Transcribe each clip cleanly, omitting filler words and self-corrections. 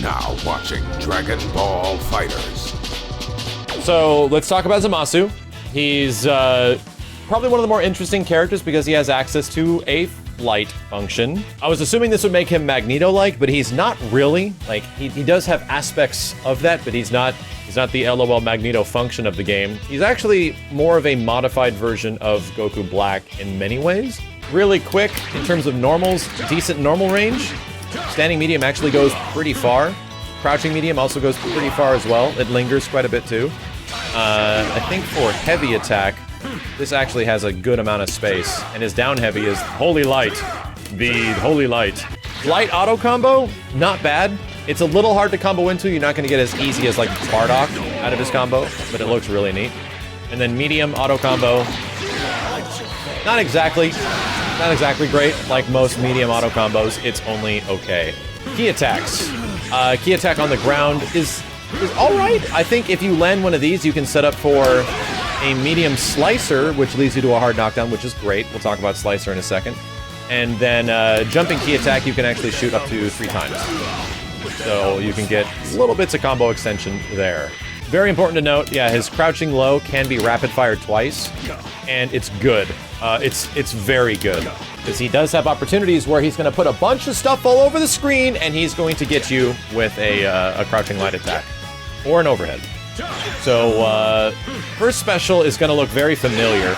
now watching Dragon Ball FighterZ. So let's talk about ZAMASU. He's probably one of the more interesting characters because he has access to a flight function. I was assuming this would make him Magneto-like, but he's not really. Like, he does have aspects of that, but he's not the LOL Magneto function of the game. He's actually more of a modified version of Goku Black in many ways. Really quick in terms of normals, decent normal range. Standing medium actually goes pretty far. Crouching medium also goes pretty far as well. It lingers quite a bit too. I think for heavy attack, this actually has a good amount of space. And his down heavy is Holy Light. The Holy Light. Light auto combo, not bad. It's a little hard to combo into. You're not going to get as easy as like Bardock out of his combo, but it looks really neat. And then medium auto combo, not exactly great like most medium auto combos. It's only okay. Key attacks. Key attack on the ground is all right. I think if you land one of these, you can set up for a medium slicer, which leads you to a hard knockdown, which is great. We'll talk about slicer in a second. And then jumping key attack, you can actually shoot up to 3 times. So you can get little bits of combo extension there. Very important to note, yeah, his crouching low can be rapid fired twice, and it's good. It's very good, because he does have opportunities where he's going to put a bunch of stuff all over the screen, and he's going to get you with a crouching light attack, or an overhead. So, first special is going to look very familiar.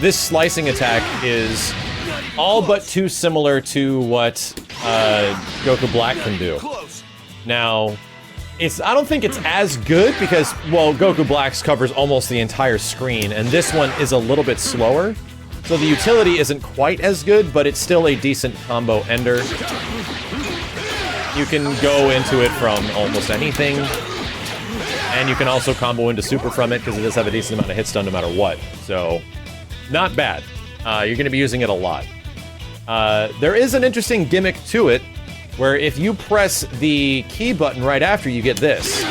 This slicing attack is all but too similar to what Goku Black can do. Now, I don't think it's as good because, well, Goku Black's covers almost the entire screen, and this one is a little bit slower. So the utility isn't quite as good, but it's still a decent combo ender. You can go into it from almost anything, and you can also combo into super from it because it does have a decent amount of hit stun no matter what. So, not bad. You're going to be using it a lot. There is an interesting gimmick to it, where if you press the key button right after, you get this.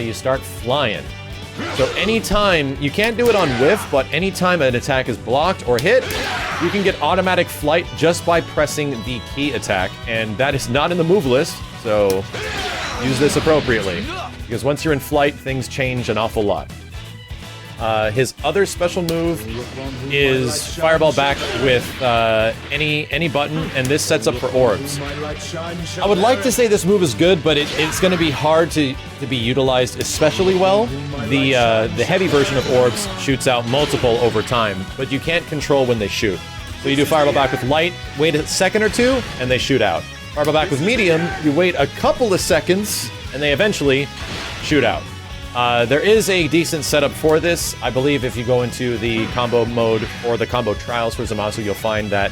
You start flying. So anytime, you can't do it on whiff, but anytime an attack is blocked or hit, you can get automatic flight just by pressing the key attack, and that is not in the move list, so use this appropriately. Because once you're in flight, things change an awful lot. His other special move is Fireball back with any button, and this sets up for orbs. I would like to say this move is good, but it's going to be hard to be utilized especially well. The heavy version of orbs shoots out multiple over time, but you can't control when they shoot. So you do Fireball back with light, wait a second or two, and they shoot out. Fireball back with medium, you wait a couple of seconds, and they eventually shoot out. There is a decent setup for this. I believe if you go into the combo mode or the combo trials for ZAMASU, you'll find that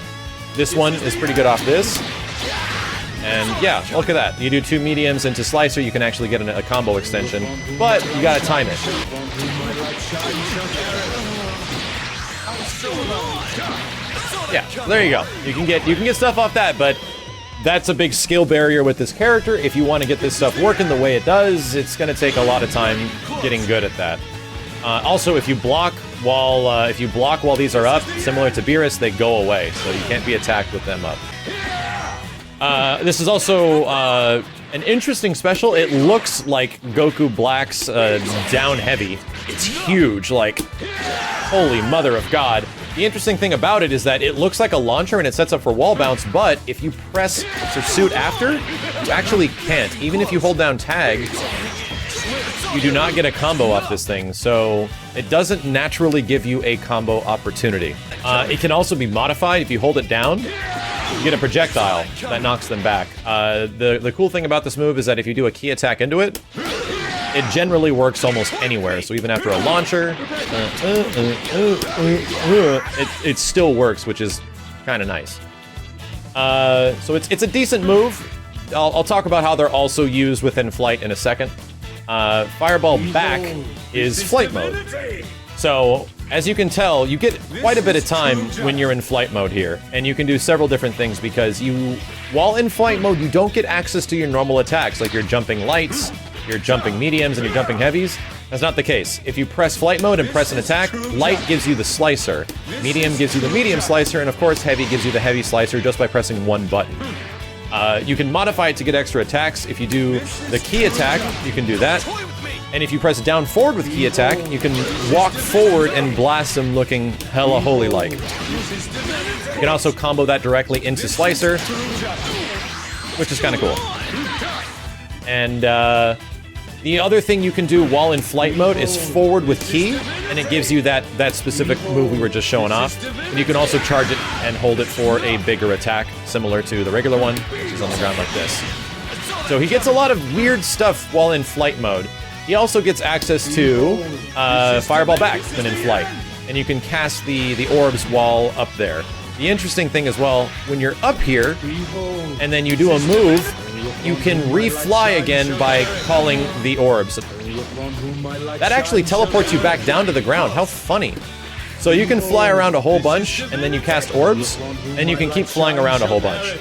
this one is pretty good off this. And yeah, look at that. You do 2 mediums into slicer, you can actually get a combo extension, but you gotta time it. Yeah, there you go. You can get stuff off that, but that's a big skill barrier with this character. If you want to get this stuff working the way it does, it's going to take a lot of time getting good at that. Also, if you block while these are up, similar to Beerus, they go away, so you can't be attacked with them up. This is also an interesting special. It looks like Goku Black's down heavy. It's huge, like, holy mother of God. The interesting thing about it is that it looks like a launcher and it sets up for wall bounce, but if you press pursuit after, you actually can't. Even if you hold down tag, you do not get a combo off this thing, so it doesn't naturally give you a combo opportunity. It can also be modified. If you hold it down, you get a projectile that knocks them back. The cool thing about this move is that if you do a key attack into it, it generally works almost anywhere, so even after a launcher, it still works, which is kind of nice. So it's a decent move. I'll talk about how they're also used within flight in a second. Fireball back is flight mode. So, as you can tell, you get quite a bit of time when you're in flight mode here, and you can do several different things because while in flight mode, you don't get access to your normal attacks, like your jumping lights, your jumping mediums, and your jumping heavies. That's not the case. If you press flight mode and press an attack, light gives you the slicer, medium gives you the medium slicer, and of course heavy gives you the heavy slicer just by pressing one button. You can modify it to get extra attacks. If you do the key attack, you can do that. And if you press down forward with key attack, you can walk forward and blast him looking hella holy-like. You can also combo that directly into Slicer, which is kind of cool. And the other thing you can do while in flight mode is forward with key, and it gives you that specific move we were just showing off. And you can also charge it and hold it for a bigger attack, similar to the regular one, which is on the ground like this. So he gets a lot of weird stuff while in flight mode. He also gets access to Fireball back when in flight, and you can cast the orbs while up there. The interesting thing as well, when you're up here, and then you do a move, you can refly again by calling the orbs. That actually teleports you back down to the ground. How funny. So you can fly around a whole bunch, and then you cast orbs, and you can keep flying around a whole bunch.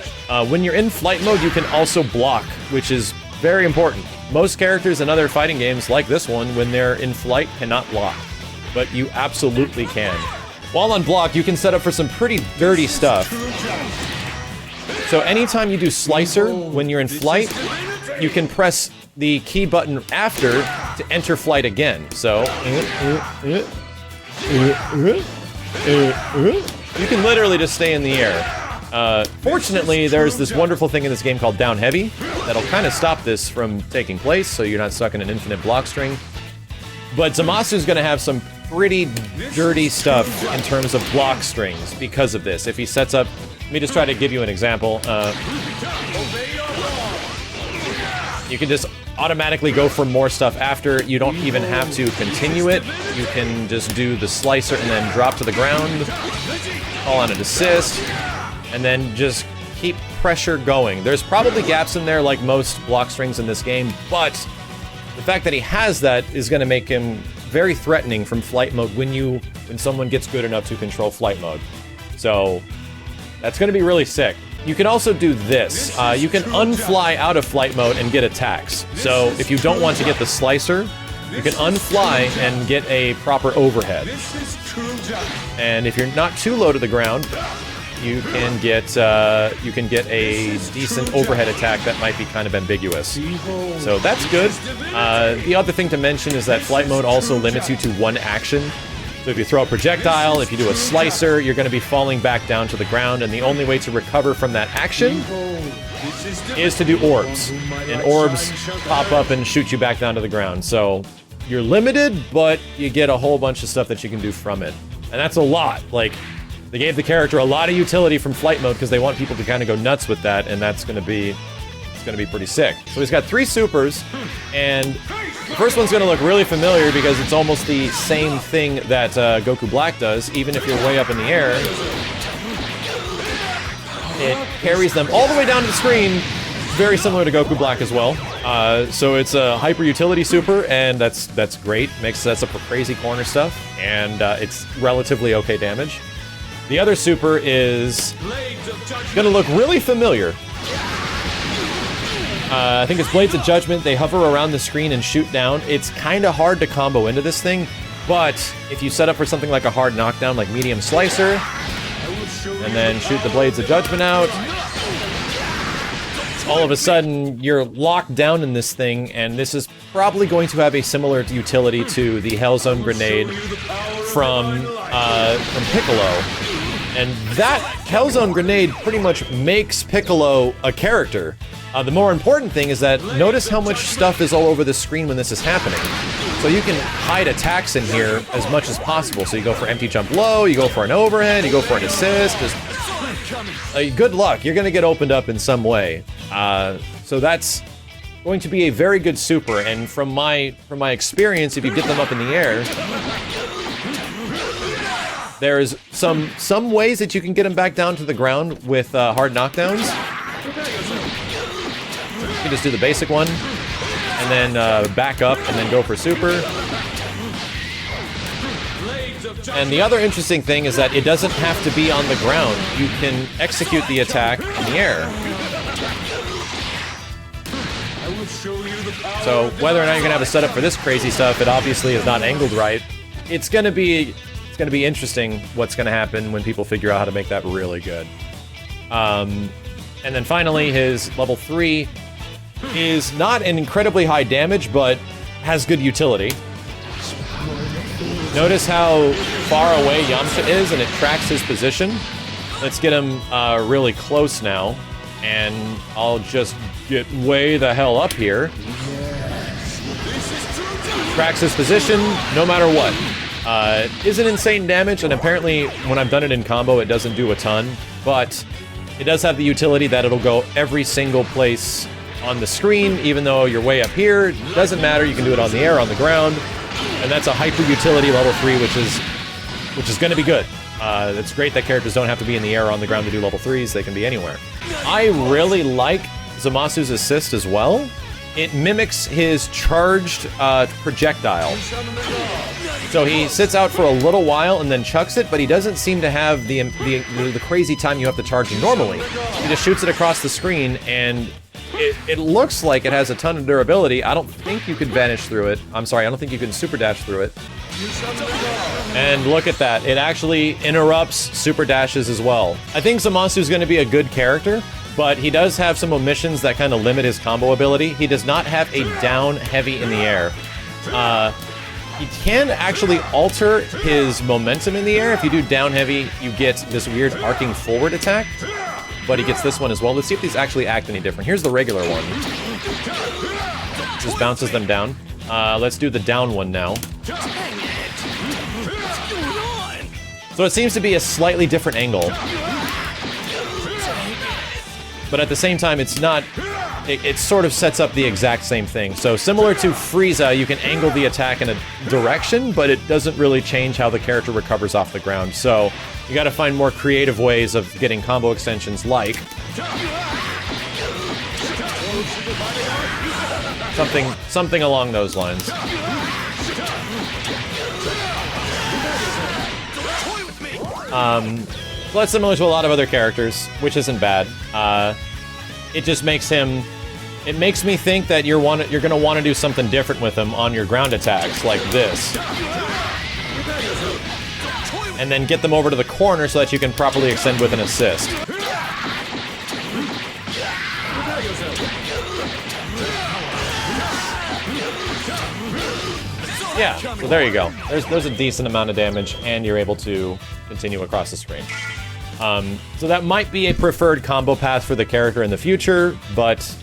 When you're in flight mode, you can also block, which is very important. Most characters in other fighting games, like this one, when they're in flight, cannot block. But you absolutely can. While on block, you can set up for some pretty dirty stuff. So anytime you do Slicer when you're in flight, you can press the key button after to enter flight again. So you can literally just stay in the air. Fortunately, there's this wonderful thing in this game called Down Heavy that'll kind of stop this from taking place, so you're not stuck in an infinite block string. But ZAMASU's gonna have some pretty dirty stuff in terms of block strings because of this. If he sets up, let me just try to give you an example. You can just automatically go for more stuff after. You don't even have to continue it. You can just do the Slicer and then drop to the ground, call on a desist, and then just keep pressure going. There's probably gaps in there like most block strings in this game, but the fact that he has that is going to make him very threatening from flight mode when someone gets good enough to control flight mode. So that's going to be really sick. You can also do this. You can unfly out of flight mode and get attacks. So if you don't want to get the Slicer, you can unfly and get a proper overhead. And if you're not too low to the ground, you can get a decent overhead attack that might be kind of ambiguous. So that's good. The other thing to mention is that flight mode also limits you to one action. So if you throw a projectile, if you do a Slicer, you're going to be falling back down to the ground, and the only way to recover from that action is to do orbs. And orbs pop up and shoot you back down to the ground. So you're limited, but you get a whole bunch of stuff that you can do from it. And that's a lot. Like, they gave the character a lot of utility from flight mode because they want people to kind of go nuts with that, and that's going to be pretty sick. So he's got 3 supers, and the first one's going to look really familiar because it's almost the same thing that Goku Black does. Even if you're way up in the air, it carries them all the way down to the screen. Very similar to Goku Black as well. So it's a hyper utility super, and that's great. Sets up for crazy corner stuff, and it's relatively okay damage. The other super is gonna look really familiar. I think it's Blades of Judgment. They hover around the screen and shoot down. It's kind of hard to combo into this thing, but if you set up for something like a hard knockdown, like medium Slicer, and then shoot the Blades of Judgment out, all of a sudden you're locked down in this thing, and this is probably going to have a similar utility to the Hellzone Grenade from Piccolo. And that Hellzone Grenade pretty much makes Piccolo a character. The more important thing is that notice how much stuff is all over the screen when this is happening. So you can hide attacks in here as much as possible. So you go for empty jump low, you go for an overhead, you go for an assist. Just good luck. You're going to get opened up in some way. So that's going to be a very good super. And from my experience, if you get them up in the air, there's some ways that you can get them back down to the ground with hard knockdowns. You can just do the basic one, and then back up, and then go for super. And the other interesting thing is that it doesn't have to be on the ground. You can execute the attack in the air. So whether or not you're gonna have a setup for this crazy stuff, it obviously is not angled right. It's gonna be interesting what's gonna happen when people figure out how to make that really good. And then finally, his level 3 is not an incredibly high damage, but has good utility. Notice how far away Yamcha is, and it tracks his position. Let's get him really close now, and I'll just get way the hell up here. Tracks his position, no matter what. Is an insane damage, and apparently when I've done it in combo, it doesn't do a ton, but it does have the utility that it'll go every single place on the screen, even though you're way up here. It doesn't matter, you can do it on the air, on the ground, and that's a hyper utility level 3, which is going to be good. It's great that characters don't have to be in the air or on the ground to do level 3s, they can be anywhere. I really like Zamasu's assist as well. It mimics his charged projectile. So he sits out for a little while and then chucks it, but he doesn't seem to have the crazy time you have to charge him normally. He just shoots it across the screen, and it looks like it has a ton of durability. I don't think you can vanish through it. I'm sorry, I don't think you can super dash through it. And look at that. It actually interrupts super dashes as well. I think Zamasu's going to be a good character, but he does have some omissions that kind of limit his combo ability. He does not have a down heavy in the air. He can actually alter his momentum in the air. If you do down heavy, you get this weird arcing forward attack, but he gets this one as well. Let's see if these actually act any different. Here's the regular one. Just bounces them down. Let's do the down one now. So it seems to be a slightly different angle. But at the same time, it's not... It sort of sets up the exact same thing. So similar to Frieza, you can angle the attack in a direction, but it doesn't really change how the character recovers off the ground. So you gotta find more creative ways of getting combo extensions like... Something along those lines. So that's similar to a lot of other characters, which isn't bad. It just makes him... It makes me think that you're gonna want to do something different with him on your ground attacks, like this. And then get them over to the corner so that you can properly extend with an assist. Yeah, so there you go. There's a decent amount of damage, and you're able to continue across the screen. So that might be a preferred combo path for the character in the future, but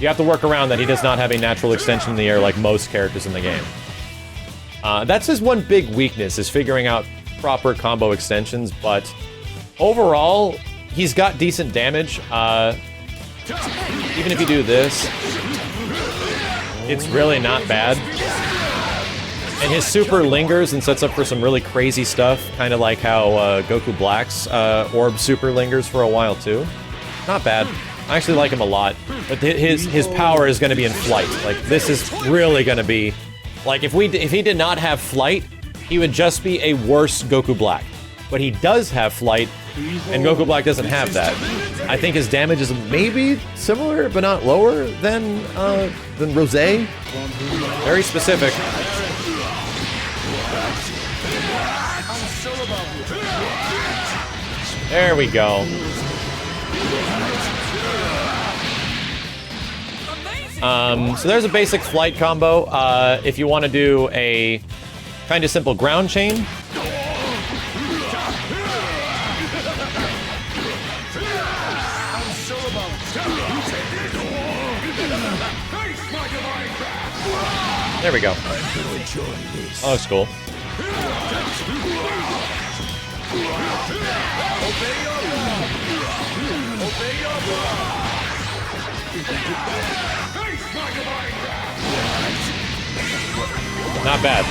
you have to work around that he does not have a natural extension in the air like most characters in the game. That's his one big weakness, is figuring out proper combo extensions, but overall, he's got decent damage. Even if you do this, it's really not bad. And his super lingers and sets up for some really crazy stuff, kind of like how Goku Black's orb super lingers for a while too. Not bad. I actually like him a lot. But his power is going to be in flight. Like, this is really going to be... Like, if he did not have flight, he would just be a worse Goku Black. But he does have flight, and Goku Black doesn't have that. I think his damage is maybe similar, but not lower than Rosé. Very specific. There we go. So there's a basic flight combo. If you want to do a kind of simple ground chain. There we go. Oh, that's cool. Not bad.